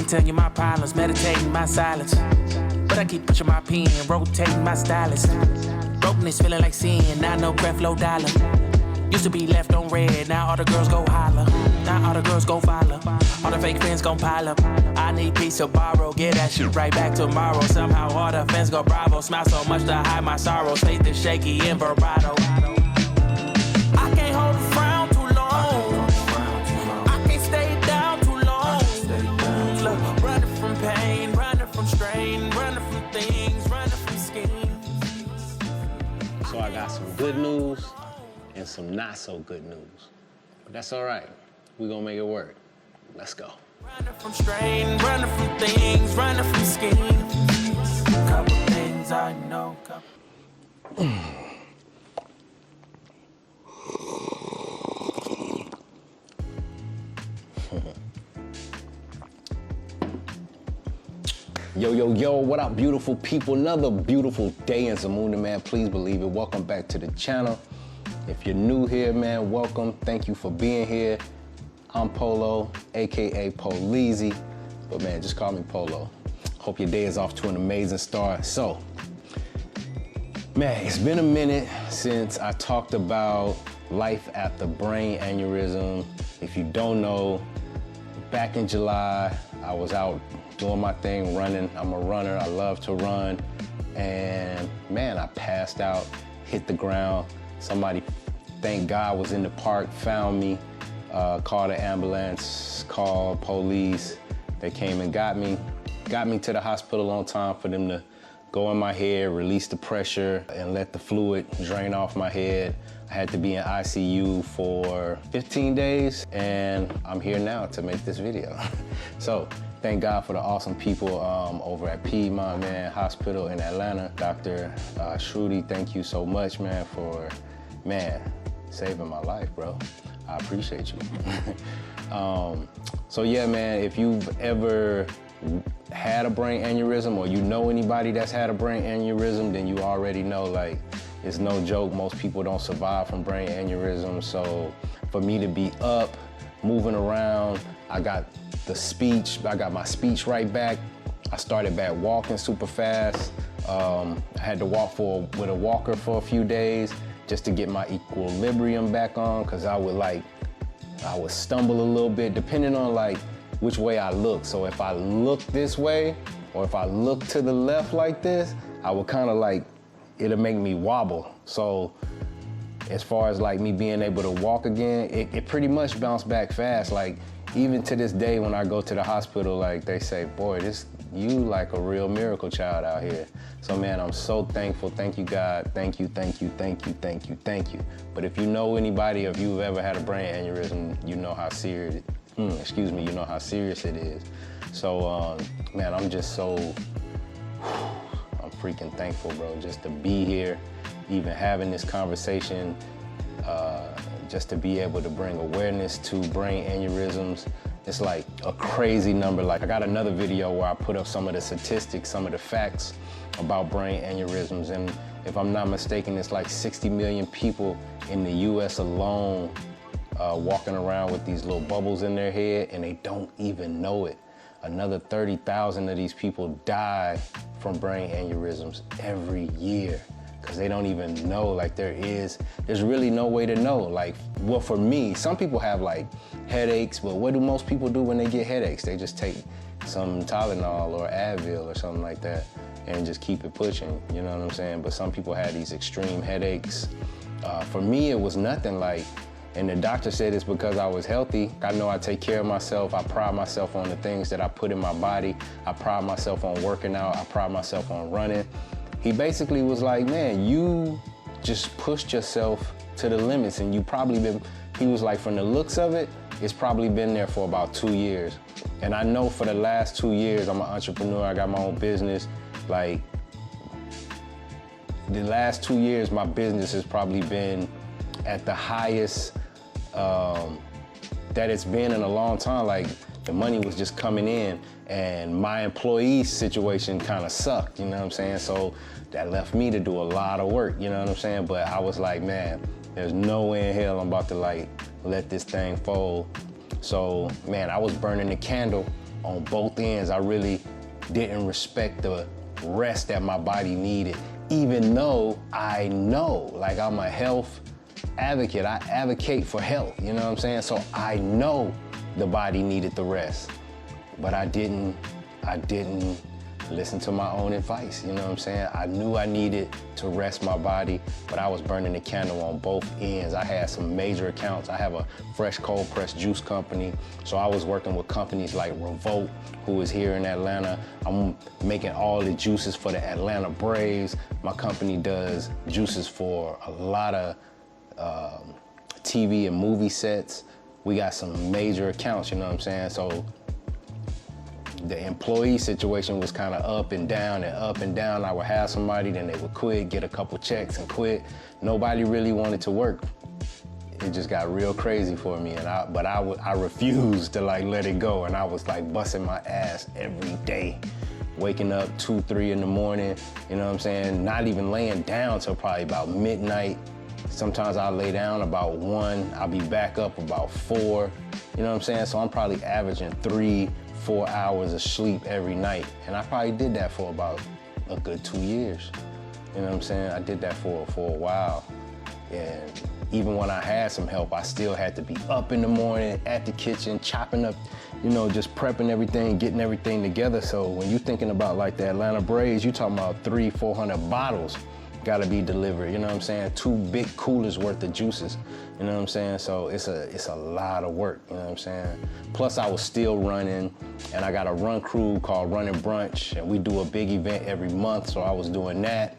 can tell you my problems, meditating my silence. But I keep pushing my pen, rotating my stylus. Brokenness feeling like sin, now no breath, low dollar. Used to be left on red, now all the girls go holler. Now all the girls go follow. All the fake friends gon' pile up. I need peace to borrow, get that shit right back tomorrow. Somehow all the fans go bravo. Smile so much to hide my sorrows. Faith is shaky and vibrato. I can't hold a frown too long. I can't stay down too long. Look, running from pain, running from strain, running from things, running from schemes. So I got some good news and some not so good news. But that's all right. We're gonna make it work. Let's go. Running from strain, running from things, running from schemes. Couple things I know. Yo, what up, beautiful people? Another beautiful day in Zamunda, man. Please believe it. Welcome back to the channel. If you're new here, man, welcome. Thank you for being here. I'm Polo, AKA Poleezy, but man, just call me Polo. Hope your day is off to an amazing start. So, man, it's been a minute since I talked about life after brain aneurysm. If you don't know, back in July, I was out doing my thing, running. I'm a runner, I love to run. And man, I passed out, hit the ground. Somebody, thank God, was in the park, found me, called an ambulance, called police. They came and got me to the hospital on time for them to go in my head, release the pressure, and let the fluid drain off my head. I had to be in ICU for 15 days, and I'm here now to make this video. So, thank God for the awesome people over at Piedmont, man, Hospital in Atlanta. Dr. Shruti, thank you so much, man, for, saving my life, bro. I appreciate you. So yeah, man, if you've ever had a brain aneurysm or you know anybody that's had a brain aneurysm, then you already know, like, it's no joke. Most people don't survive from brain aneurysm. So for me to be up, moving around, I got my speech right back. I started back walking super fast. I had to walk with a walker for a few days just to get my equilibrium back on, because I would stumble a little bit depending on like which way I look. So if I look this way or if I look to the left like this, I would kind of like, it'll make me wobble. So as far as like me being able to walk again, it pretty much bounced back fast. Like even to this day when I go to the hospital, like they say, boy, you like a real miracle child out here. So man, I'm so thankful. Thank you, God. Thank you, thank you, thank you, thank you, thank you. But if you know anybody, if you've ever had a brain aneurysm, you know how serious, you know how serious it is. So man, I'm just so, I'm freaking thankful, bro, just to be here, even having this conversation, just to be able to bring awareness to brain aneurysms. It's like a crazy number. Like I got another video where I put up some of the statistics, some of the facts about brain aneurysms. And if I'm not mistaken, it's like 60 million people in the US alone walking around with these little bubbles in their head and they don't even know it. Another 30,000 of these people die from brain aneurysms every year, because they don't even know. Like there's really no way to know. Like, well, for me, some people have like headaches, but what do most people do when they get headaches? They just take some Tylenol or Advil or something like that and just keep it pushing, you know what I'm saying? But some people had these extreme headaches. For me, it was nothing like, and the doctor said it's because I was healthy. I know I take care of myself. I pride myself on the things that I put in my body. I pride myself on working out. I pride myself on running. He basically was like, man, you just pushed yourself to the limits, and he was like, from the looks of it, it's probably been there for about 2 years. And I know for the last 2 years, I'm an entrepreneur, I got my own business. Like, the last 2 years, my business has probably been at the highest that it's been in a long time. Like, the money was just coming in, and my employee situation kind of sucked, you know what I'm saying? So that left me to do a lot of work, you know what I'm saying? But I was like, man, there's no way in hell I'm about to like let this thing fold. So man, I was burning the candle on both ends. I really didn't respect the rest that my body needed, even though I know, like, I'm a health advocate. I advocate for health, you know what I'm saying? So I know the body needed the rest, but I didn't listen to my own advice, you know what I'm saying? I knew I needed to rest my body, but I was burning the candle on both ends. I had some major accounts. I have a fresh cold pressed juice company, so I was working with companies like Revolt, who is here in Atlanta. I'm making all the juices for the Atlanta Braves. My company does juices for a lot of TV and movie sets. We got some major accounts, you know what I'm saying? So the employee situation was kind of up and down and up and down. I would have somebody, then they would quit, get a couple checks and quit. Nobody really wanted to work. It just got real crazy for me, but I refused to like let it go, and I was like busting my ass every day, waking up 2, 3 in the morning, you know what I'm saying? Not even laying down till probably about midnight. Sometimes I'll lay down about 1, I'll be back up about 4, you know what I'm saying? So I'm probably averaging 3, 4 hours of sleep every night. And I probably did that for about a good 2 years. You know what I'm saying? I did that for a while. And even when I had some help, I still had to be up in the morning at the kitchen, chopping up, you know, just prepping everything, getting everything together. So when you're thinking about like the Atlanta Braves, you're talking about 300-400 bottles gotta be delivered, you know what I'm saying? 2 big coolers worth of juices, you know what I'm saying? So it's a lot of work, you know what I'm saying? Plus I was still running, and I got a run crew called Running Brunch, and we do a big event every month, so I was doing that.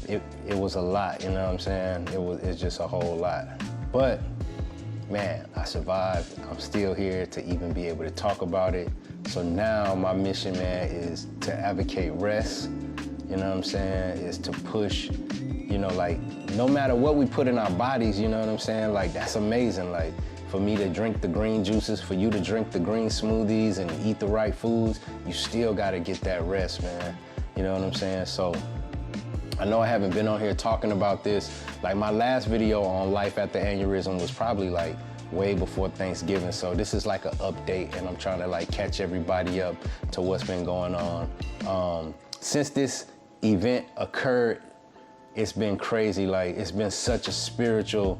It was a lot, you know what I'm saying? It's just a whole lot. But man, I survived. I'm still here to even be able to talk about it. So now my mission, man, is to advocate rest. You know what I'm saying, is to push, you know, like, no matter what we put in our bodies, you know what I'm saying, like, that's amazing. Like, for me to drink the green juices, for you to drink the green smoothies and eat the right foods, you still gotta get that rest, man. You know what I'm saying? So I know I haven't been on here talking about this. Like, my last video on life after aneurysm was probably like way before Thanksgiving. So this is like an update, and I'm trying to like catch everybody up to what's been going on. Since this event occurred, it's been crazy. Like, it's been such a spiritual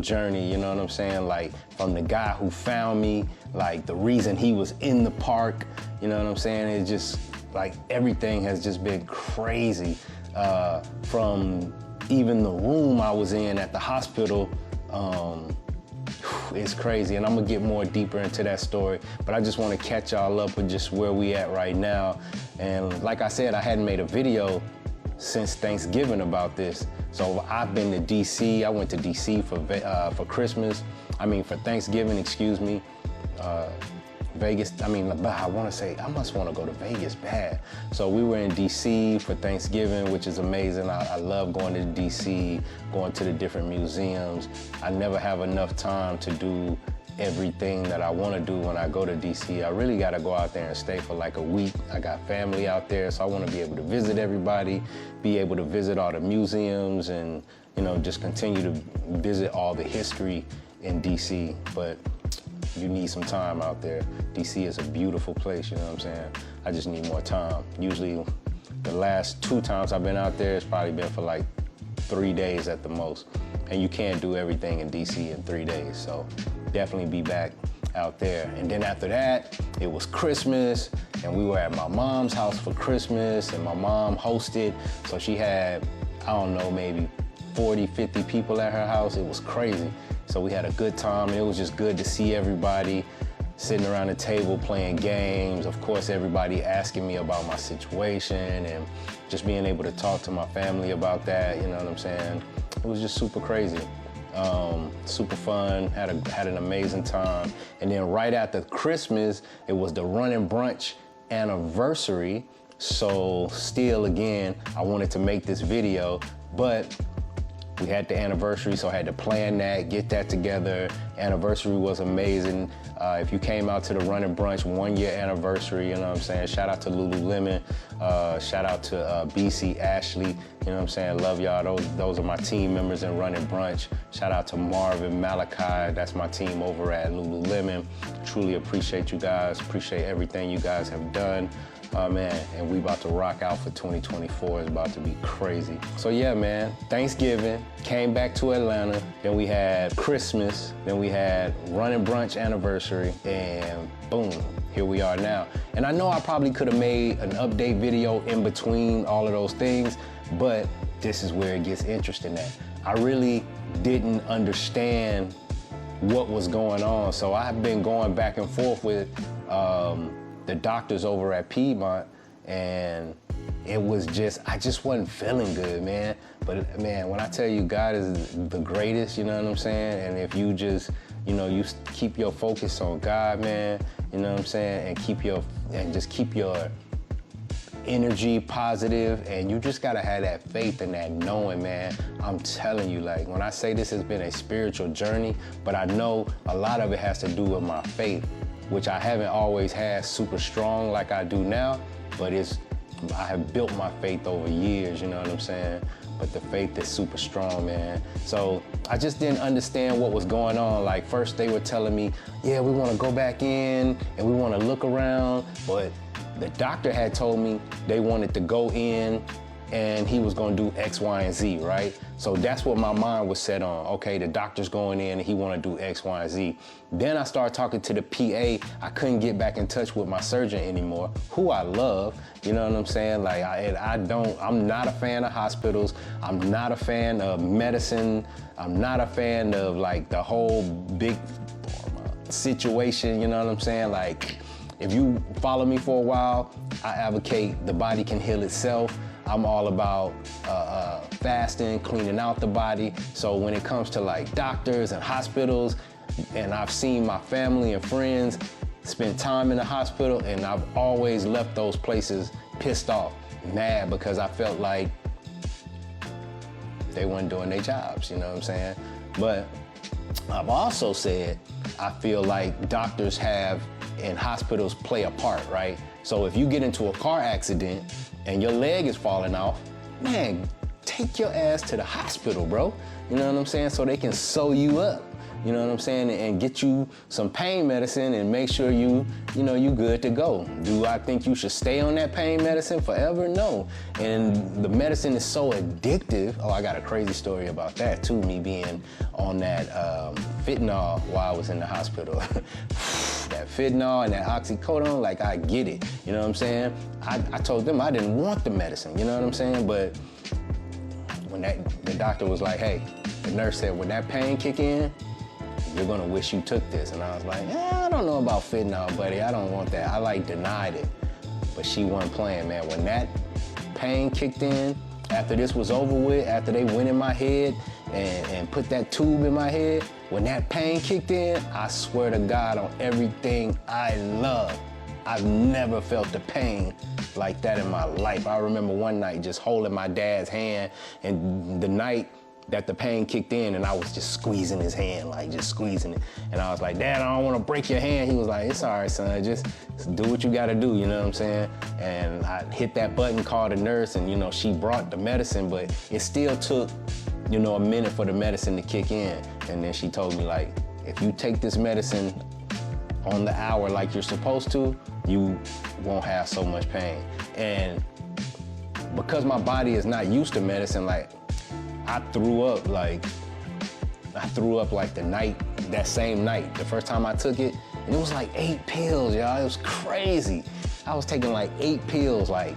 journey, you know what I'm saying? Like, from the guy who found me, like the reason he was in the park, you know what I'm saying? It's just like everything has just been crazy. From even the room I was in at the hospital, it's crazy, and I'm gonna get more deeper into that story, but I just wanna catch y'all up with just where we at right now. And like I said, I hadn't made a video since Thanksgiving about this. So I've been to DC. I went to DC for Christmas. For Thanksgiving, excuse me. Vegas, I must wanna go to Vegas bad. So we were in DC for Thanksgiving, which is amazing. I love going to DC, going to the different museums. I never have enough time to do everything that I wanna do when I go to DC. I really gotta go out there and stay for like a week. I got family out there, so I wanna be able to visit everybody, be able to visit all the museums, and, you know, just continue to visit all the history in DC. But you need some time out there. DC is a beautiful place, you know what I'm saying? I just need more time. Usually the last 2 times I've been out there, it's probably been for like 3 days at the most. And you can't do everything in DC in 3 days, so definitely be back out there. And then after that, it was Christmas, and we were at my mom's house for Christmas, and my mom hosted, so she had, I don't know, maybe 40, 50 people at her house. It was crazy. So we had a good time, and it was just good to see everybody sitting around the table playing games. Of course, everybody asking me about my situation, and just being able to talk to my family about that, you know what I'm saying? It was just super crazy. Super fun, had an amazing time. And then right after Christmas, it was the Running Brunch anniversary. So still, again, I wanted to make this video, but we had the anniversary, so I had to plan that, get that together, Anniversary was amazing. If you came out to the Running Brunch 1 year anniversary, you know what I'm saying? Shout out to Lululemon. Shout out to BC Ashley. You know what I'm saying? Love y'all. Those are my team members in Running Brunch. Shout out to Marvin, Malachi. That's my team over at Lululemon. Truly appreciate you guys. Appreciate everything you guys have done. Man, and we about to rock out for 2024. It's about to be crazy. So yeah, man, Thanksgiving, came back to Atlanta, then we had Christmas, then we had Running Brunch anniversary, and boom, here we are now. And I know I probably could have made an update video in between all of those things, but this is where it gets interesting at. I really didn't understand what was going on, so I've been going back and forth with the doctors over at Piedmont, and it was I just wasn't feeling good, man. But man, when I tell you God is the greatest, you know what I'm saying? And if you just, you keep your focus on God, man, you know what I'm saying? And just keep your energy positive, and you just gotta have that faith and that knowing, man. I'm telling you, like, when I say this has been a spiritual journey, but I know a lot of it has to do with my faith, which I haven't always had super strong like I do now, but I have built my faith over years, you know what I'm saying? But the faith is super strong, man. So I just didn't understand what was going on. Like, first they were telling me, yeah, we wanna go back in and we wanna look around, but the doctor had told me they wanted to go in and he was gonna do X, Y, and Z, right? So that's what my mind was set on. Okay, the doctor's going in and he wanna do X, Y, and Z. Then I started talking to the PA. I couldn't get back in touch with my surgeon anymore, who I love, you know what I'm saying? Like, I'm not a fan of hospitals. I'm not a fan of medicine. I'm not a fan of like the whole big situation, you know what I'm saying? Like, if you follow me for a while, I advocate the body can heal itself. I'm all about fasting, cleaning out the body. So when it comes to like doctors and hospitals, and I've seen my family and friends spend time in the hospital, and I've always left those places pissed off, mad, because I felt like they weren't doing their jobs, you know what I'm saying? But I've also said, I feel like doctors and hospitals play a part, right? So if you get into a car accident and your leg is falling off, man, take your ass to the hospital, bro. You know what I'm saying? So they can sew you up, you know what I'm saying? And get you some pain medicine and make sure you good to go. Do I think you should stay on that pain medicine forever? No. And the medicine is so addictive. Oh, I got a crazy story about that too, me being on that fentanyl while I was in the hospital. That fentanyl and that oxycodone, like, I get it, you know what I'm saying? I told them I didn't want the medicine, you know what I'm saying? But when the doctor was like, hey, the nurse said, when that pain kick in, you're gonna wish you took this. And I was like, I don't know about fentanyl, buddy. I don't want that. I denied it. But she wasn't playing, man. When that pain kicked in, after this was over with, after they went in my head and put that tube in my head, when that pain kicked in, I swear to God on everything I love, I've never felt the pain like that in my life. I remember one night just holding my dad's hand, and the night that the pain kicked in, and I was just squeezing his hand, like just squeezing it. And I was like, Dad, I don't want to break your hand. He was like, it's all right, son, just do what you got to do, you know what I'm saying? And I hit that button, called a nurse, and she brought the medicine, but it still took, a minute for the medicine to kick in. And then she told me, like, if you take this medicine on the hour like you're supposed to, you won't have so much pain. And because my body is not used to medicine, like, I threw up like that same night, the first time I took it, and it was like 8 pills, y'all. It was crazy. I was taking like 8 pills, like,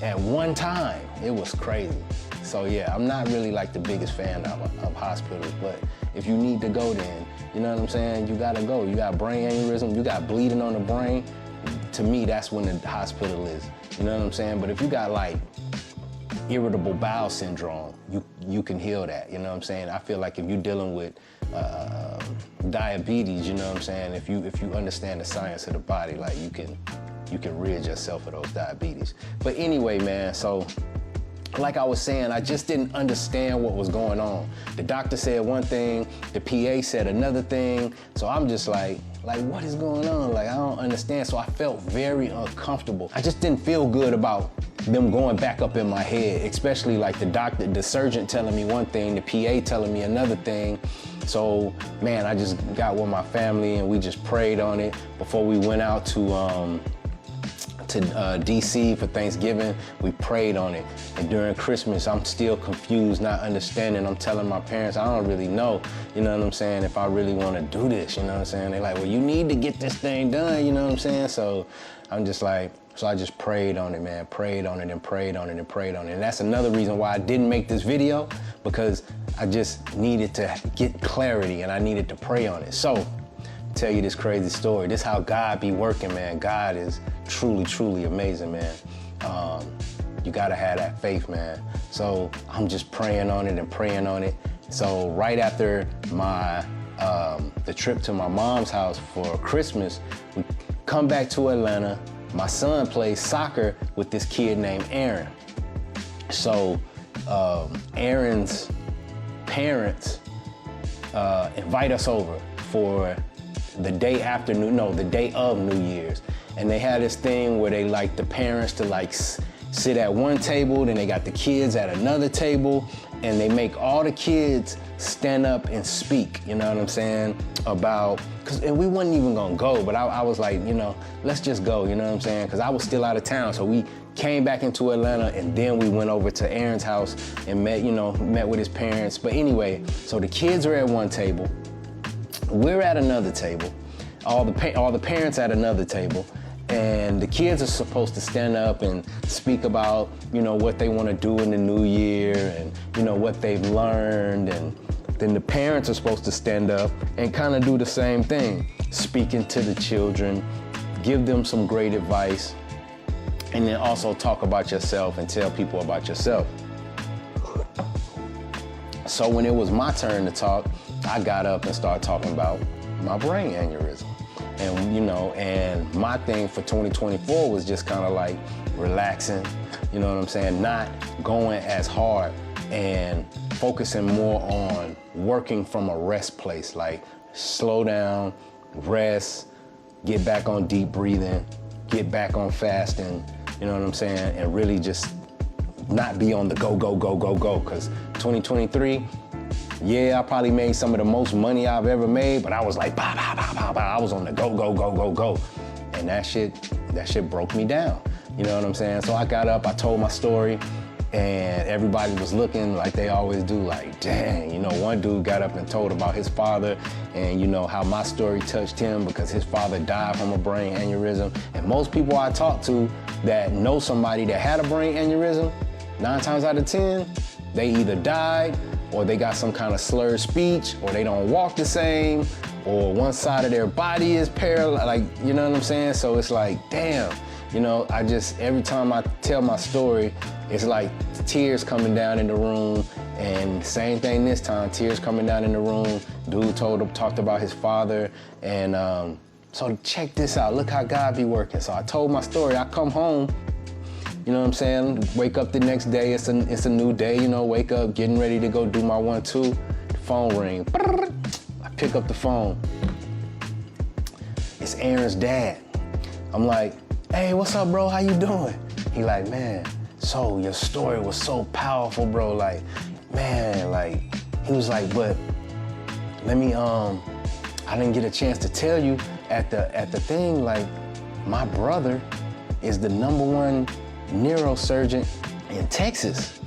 at one time. It was crazy. So yeah, I'm not really like the biggest fan of hospitals, but if you need to go, then, you know what I'm saying, you gotta go. You got brain aneurysm, you got bleeding on the brain. To me, that's when the hospital is, you know what I'm saying? But if you got like irritable bowel syndrome, you can heal that, you know what I'm saying? I feel like if you're dealing with diabetes, you know what I'm saying? If you understand the science of the body, like, you can rid yourself of those diabetes. But anyway, man, so like I was saying, I just didn't understand what was going on. The doctor said one thing, the PA said another thing. So I'm just like, what is going on? Like, I don't understand. So I felt very uncomfortable. I just didn't feel good about them going back up in my head, especially like the surgeon telling me one thing, the PA telling me another thing. So, man, I just got with my family and we just prayed on it before we went out to DC for Thanksgiving. We prayed on it. And during Christmas, I'm still confused, not understanding. I'm telling my parents, I don't really know, you know what I'm saying, if I really want to do this, you know what I'm saying? They're like, well, you need to get this thing done, you know what I'm saying? So I'm just like, so I just prayed on it, man, prayed on it and prayed on it and prayed on it. And that's another reason why I didn't make this video, because I just needed to get clarity and I needed to pray on it. So, tell you this crazy story. This how God be working, man. God is truly, truly amazing, man. You gotta have that faith, man. So I'm just praying on it and praying on it. So right after my the trip to my mom's house for Christmas, we come back to Atlanta. My son plays soccer with this kid named Aaron. So Aaron's parents invite us over for the day of New Year's. And they had this thing where they like the parents to like sit at one table, then they got the kids at another table, and they make all the kids stand up and speak, you know what I'm saying, about, and we wasn't even gonna go, but I was like, you know, let's just go, you know what I'm saying, because I was still out of town, so we came back into Atlanta, and then we went over to Aaron's house and met with his parents. But anyway, so the kids are at one table, we're at another table, all the parents at another table, and the kids are supposed to stand up and speak about, you know, what they want to do in the new year and, you know, what they've learned. And then the parents are supposed to stand up and kind of do the same thing, speaking to the children, give them some great advice, and then also talk about yourself and tell people about yourself. So when it was my turn to talk, I got up and started talking about my brain aneurysm. And, you know, and my thing for 2024 was just kind of like relaxing, you know what I'm saying? Not going as hard and focusing more on working from a rest place, like slow down, rest, get back on deep breathing, get back on fasting, you know what I'm saying? And really just not be on the go, go, go, go, go. Because 2023, yeah, I probably made some of the most money I've ever made, but I was like, bah, bah, bah, bah, bah. I was on the go, go, go, go, go. And that shit broke me down. You know what I'm saying? So I got up, I told my story, and everybody was looking like they always do, like, dang, you know, one dude got up and told about his father and, you know, how my story touched him because his father died from a brain aneurysm. And most people I talk to that know somebody that had a brain aneurysm, 9 times out of 10, they either died or they got some kind of slurred speech, or they don't walk the same, or one side of their body is paralyzed, like, you know what I'm saying? So it's like, damn, you know, every time I tell my story, it's like tears coming down in the room, and same thing this time, tears coming down in the room. Dude talked about his father, and so check this out, look how God be working. So I told my story, I come home, you know what I'm saying? Wake up the next day, it's a new day, you know, wake up, getting ready to go do my 1-2, the phone ring. I pick up the phone. It's Aaron's dad. I'm like, hey, what's up, bro? How you doing? He like, man, so your story was so powerful, bro. Like, man, like, he was like, but let me, I didn't get a chance to tell you at the thing, like, my brother is the #1 neurosurgeon in Texas.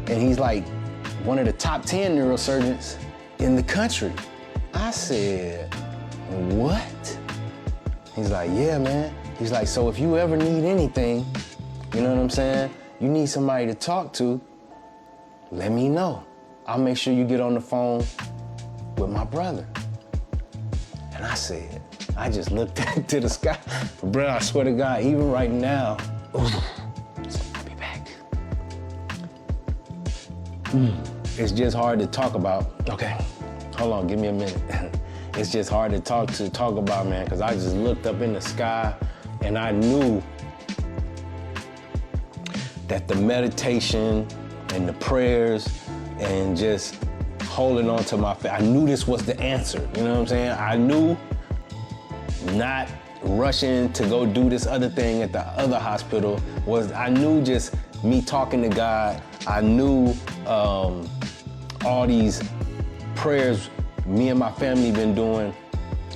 And he's like one of the top 10 neurosurgeons in the country. I said, what? He's like, yeah, man. He's like, so if you ever need anything, you know what I'm saying? You need somebody to talk to, let me know. I'll make sure you get on the phone with my brother. And I said, I just looked to the sky. Bro, I swear to God, even right now, I'll be back. It's just hard to talk about. Okay, hold on, give me a minute. It's just hard to talk about, man, because I just looked up in the sky and I knew that the meditation and the prayers and just holding on to my faith, I knew this was the answer, you know what I'm saying? I knew not rushing to go do this other thing at the other hospital I knew just me talking to God, I knew all these prayers me and my family been doing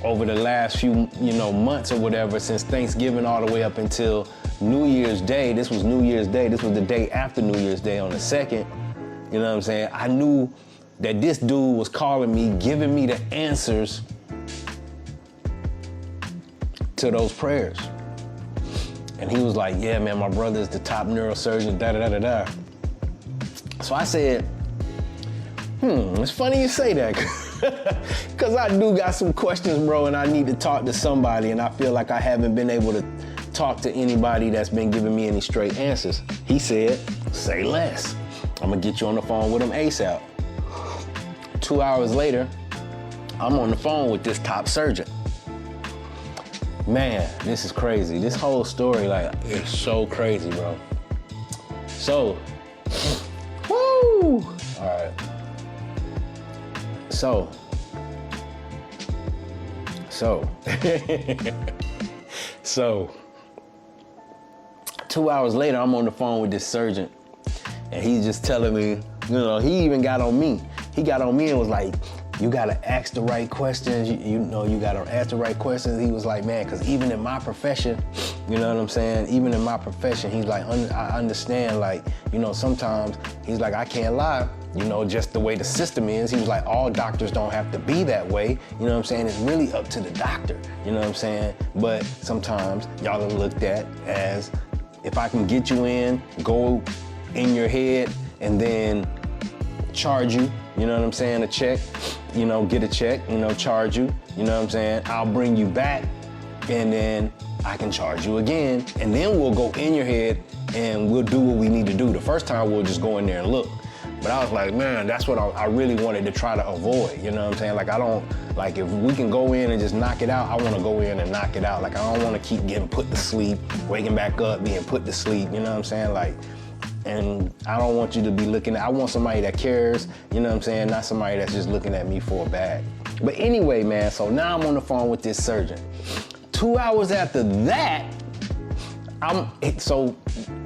over the last few, months or whatever, since Thanksgiving all the way up until New Year's Day. This was New Year's Day. This was the day after New Year's Day on the 2nd. You know what I'm saying? I knew that this dude was calling me, giving me the answers to those prayers. And he was like, yeah, man, my brother is the top neurosurgeon, da-da-da-da-da. So I said, it's funny you say that, because I do got some questions, bro, and I need to talk to somebody, and I feel like I haven't been able to talk to anybody that's been giving me any straight answers. He said, say less. I'm gonna get you on the phone with him ASAP. 2 hours later, I'm on the phone with this top surgeon. Man, this is crazy. This whole story, it's so crazy, bro. So, woo! All right. So, 2 hours later, I'm on the phone with this surgeon, and he's just telling me, he even got on me. He got on me and was like, you gotta ask the right questions. You gotta ask the right questions. He was like, man, because even in my profession, you know what I'm saying? Even in my profession, he's like, I understand, sometimes he's like, I can't lie. Just the way the system is. He was like, all doctors don't have to be that way. You know what I'm saying? It's really up to the doctor. You know what I'm saying? But sometimes y'all are looked at as, if I can get you in, go in your head, and then charge you, you know what I'm saying, a check, get a check, charge you, you know what I'm saying? I'll bring you back, and then I can charge you again, and then we'll go in your head and we'll do what we need to do. The first time we'll just go in there and look. But I was like, man, that's what I really wanted to try to avoid, you know what I'm saying? If we can go in and just knock it out, I want to go in and knock it out. I don't want to keep getting put to sleep, waking back up, being put to sleep, you know what I'm saying? And I don't want you to be I want somebody that cares, you know what I'm saying? Not somebody that's just looking at me for a bag. But anyway, man, so now I'm on the phone with this surgeon. 2 hours after that,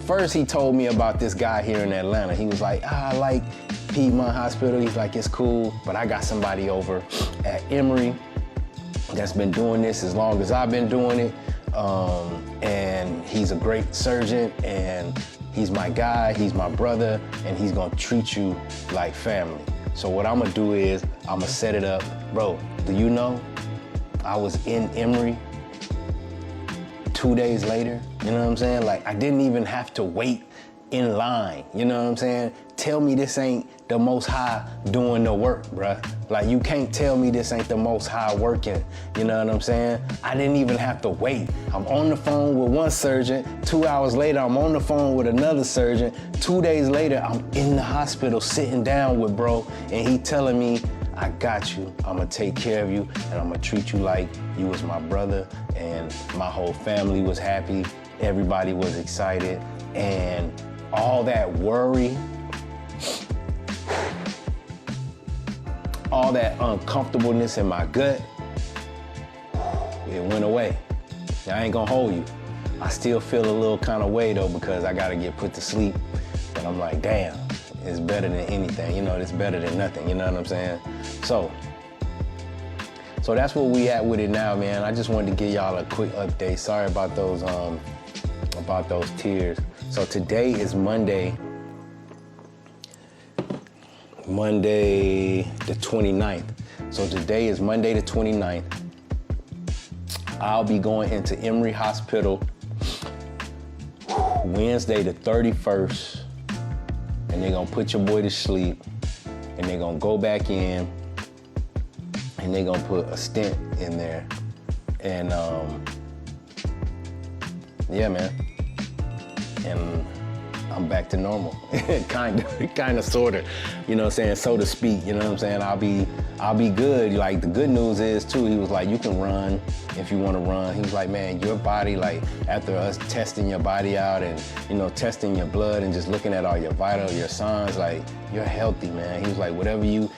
first he told me about this guy here in Atlanta. He was like, I like Piedmont Hospital. He's like, it's cool, but I got somebody over at Emory that's been doing this as long as I've been doing it. And he's a great surgeon, and he's my guy, he's my brother, and he's gonna treat you like family. So what I'm gonna do is, I'm gonna set it up. Bro, do you know, I was in Emory 2 days later, you know what I'm saying? I didn't even have to wait in line, you know what I'm saying? Tell me this ain't the Most High doing the work, bruh. You can't tell me this ain't the Most High working, you know what I'm saying? I didn't even have to wait. I'm on the phone with one surgeon. 2 hours later, I'm on the phone with another surgeon. 2 days later, I'm in the hospital sitting down with bro, and he telling me, I got you, I'm gonna take care of you, and I'm gonna treat you like you was my brother, and my whole family was happy, everybody was excited, and all that worry, all that uncomfortableness in my gut, it went away. I ain't gonna hold you. I still feel a little kind of way though, because I gotta get put to sleep, but I'm like, damn, it's better than anything, it's better than nothing, you know what I'm saying? So that's where we at with it now, man. I just wanted to give y'all a quick update. Sorry about those tears. So today is Monday the 29th. So today is Monday the 29th. I'll be going into Emory Hospital Wednesday the 31st, and they're gonna put your boy to sleep, and they're gonna go back in, and they're gonna put a stent in there. And yeah, man. And I'm back to normal, kind of, sort of, you know what I'm saying, so to speak, you know what I'm saying, I'll be good. Like, the good news is, too, he was like, you can run if you want to run. He was like, man, your body, like, after us testing your body out and, you know, testing your blood and just looking at all your vitals, your signs, like, you're healthy, man. He was like,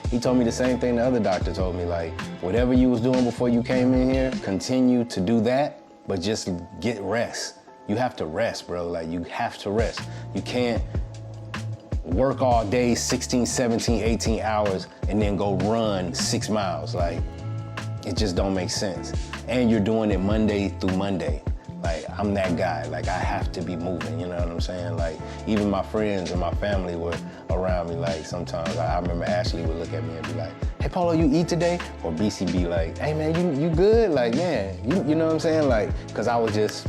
he told me the same thing the other doctor told me, like, whatever you was doing before you came in here, continue to do that, but just get rest. You have to rest, bro. Like, you have to rest. You can't work all day, 16, 17, 18 hours, and then go run 6 miles. Like, it just don't make sense. And you're doing it Monday through Monday. Like, I'm that guy. Like, I have to be moving, you know what I'm saying? Like, even my friends and my family were around me. Like, sometimes I remember Ashley would look at me and be like, hey, Paulo, you eat today? Or BC be like, hey, man, you good? Like, man, you know what I'm saying? Like, because I was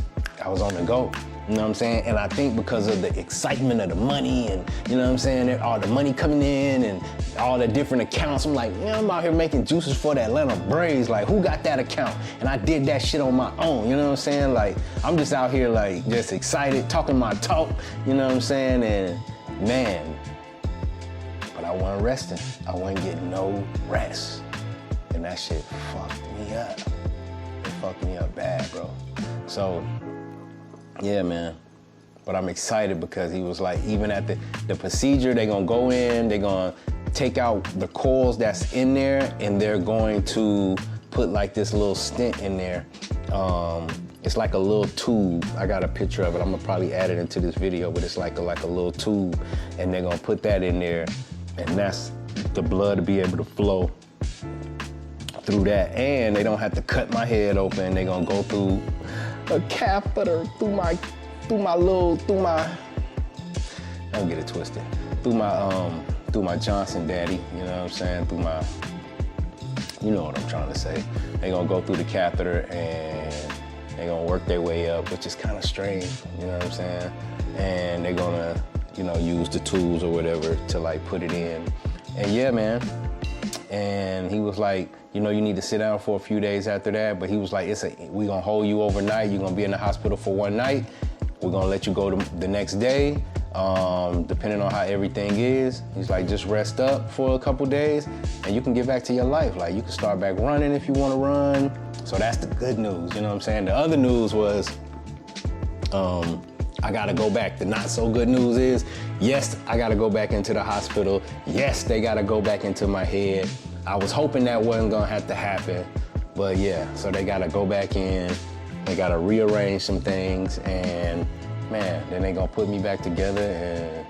on the go, you know what I'm saying? And I think because of the excitement of the money and, you know what I'm saying, all the money coming in and all the different accounts, I'm like, man, I'm out here making juices for the Atlanta Braves. Like, who got that account? And I did that shit on my own, you know what I'm saying? Like, I'm just out here, like, just excited, talking my talk, you know what I'm saying? And, man, but I wasn't resting. I wasn't getting no rest. And that shit fucked me up. It fucked me up bad, bro. So, yeah, man. But I'm excited because he was like, even at the procedure, they're gonna go in, they're gonna take out the coils that's in there, and they're going to put like this little stent in there. It's like a little tube. I got a picture of it. I'm gonna probably add it into this video, but it's like a little tube, and they're gonna put that in there, and that's the blood to be able to flow through that. And they don't have to cut my head open. They're gonna go through a catheter through my don't get it twisted, through my Johnson daddy, you know what I'm saying, you know what I'm trying to say. They gonna go through the catheter and they gonna work their way up, which is kind of strange, you know what I'm saying, and they gonna, you know, use the tools or whatever to like put it in. And yeah, man, and he was like, you know, you need to sit down for a few days after that, but he was like, we gonna hold you overnight, you're gonna be in the hospital for one night, we're gonna let you go the next day, depending on how everything is. He's like, just rest up for a couple days, and you can get back to your life. Like, you can start back running if you wanna run. So that's the good news, you know what I'm saying? The other news was, I gotta go back. The not so good news is, yes, I gotta go back into the hospital. Yes, they gotta go back into my head. I was hoping that wasn't gonna have to happen, but yeah, so they gotta go back in, they gotta rearrange some things, and man, then they gonna put me back together, and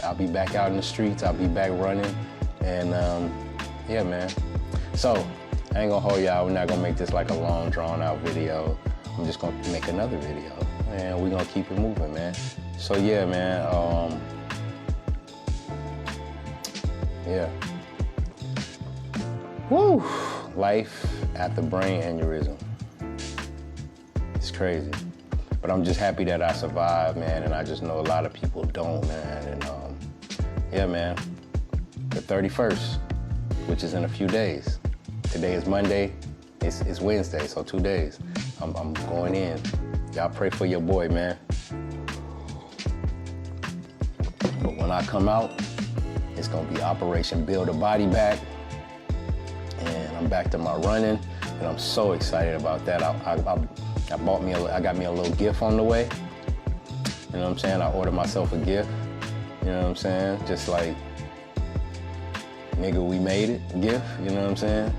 I'll be back out in the streets, I'll be back running, and yeah, man. So, I ain't gonna hold y'all, we're not gonna make this like a long, drawn out video. I'm just gonna make another video, and we're gonna keep it moving, man. So yeah, man, yeah. Woo! Life after brain aneurysm. It's crazy. But I'm just happy that I survived, man, and I just know a lot of people don't, man. And yeah, man, the 31st, which is in a few days. Today is Monday, it's Wednesday, so 2 days. I'm going in. Y'all pray for your boy, man. But when I come out, it's gonna be Operation Build a Body Back. And I'm back to my running, and I'm so excited about that. I got me a little gift on the way. You know what I'm saying? I ordered myself a gift. You know what I'm saying? Just like, nigga, we made it gift. You know what I'm saying?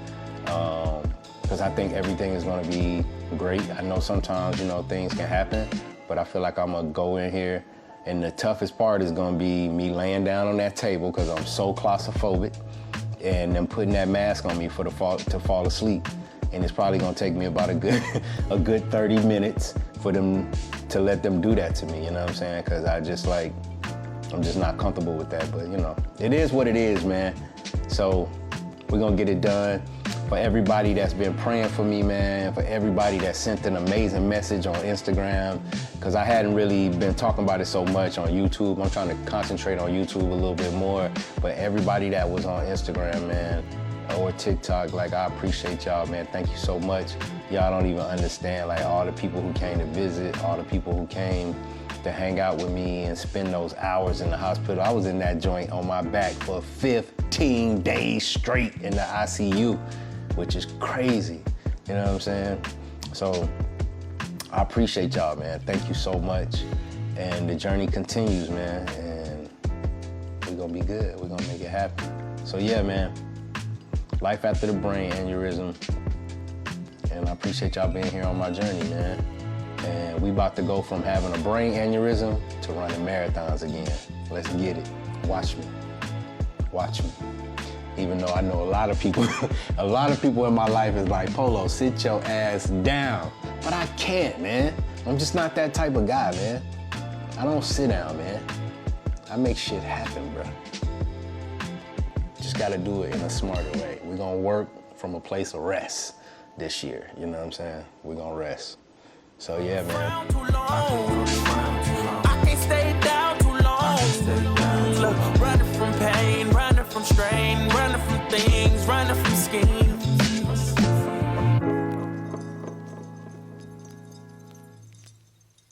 Because I think everything is gonna be great. I know sometimes, you know, things can happen, but I feel like I'm gonna go in here, and the toughest part is gonna be me laying down on that table because I'm so claustrophobic, and them putting that mask on me to fall asleep. And it's probably gonna take me about a good 30 minutes for them to let them do that to me, you know what I'm saying? Because I'm just not comfortable with that, but you know, it is what it is, man. So we're gonna get it done. For everybody that's been praying for me, man, for everybody that sent an amazing message on Instagram, because I hadn't really been talking about it so much on YouTube. I'm trying to concentrate on YouTube a little bit more, but everybody that was on Instagram, man, or TikTok, like, I appreciate y'all, man. Thank you so much. Y'all don't even understand, like, all the people who came to visit, all the people who came to hang out with me and spend those hours in the hospital. I was in that joint on my back for 15 days straight in the ICU, which is crazy. You know what I'm saying? So I appreciate y'all, man. Thank you so much. And the journey continues, man. And we're gonna be good. We're gonna make it happen. So yeah, man. Life after the brain aneurysm. And I appreciate y'all being here on my journey, man. And we about to go from having a brain aneurysm to running marathons again. Let's get it. Watch me. Watch me. Even though I know a lot of people in my life is like, Polo, sit your ass down. But I can't, man. I'm just not that type of guy, man. I don't sit down, man. I make shit happen, bro. Just gotta do it in a smarter way. We're gonna work from a place of rest this year. You know what I'm saying? We're gonna rest. So yeah, man. I can't stay down too long. Look, running from pain, running from strain, running from things, running from schemes.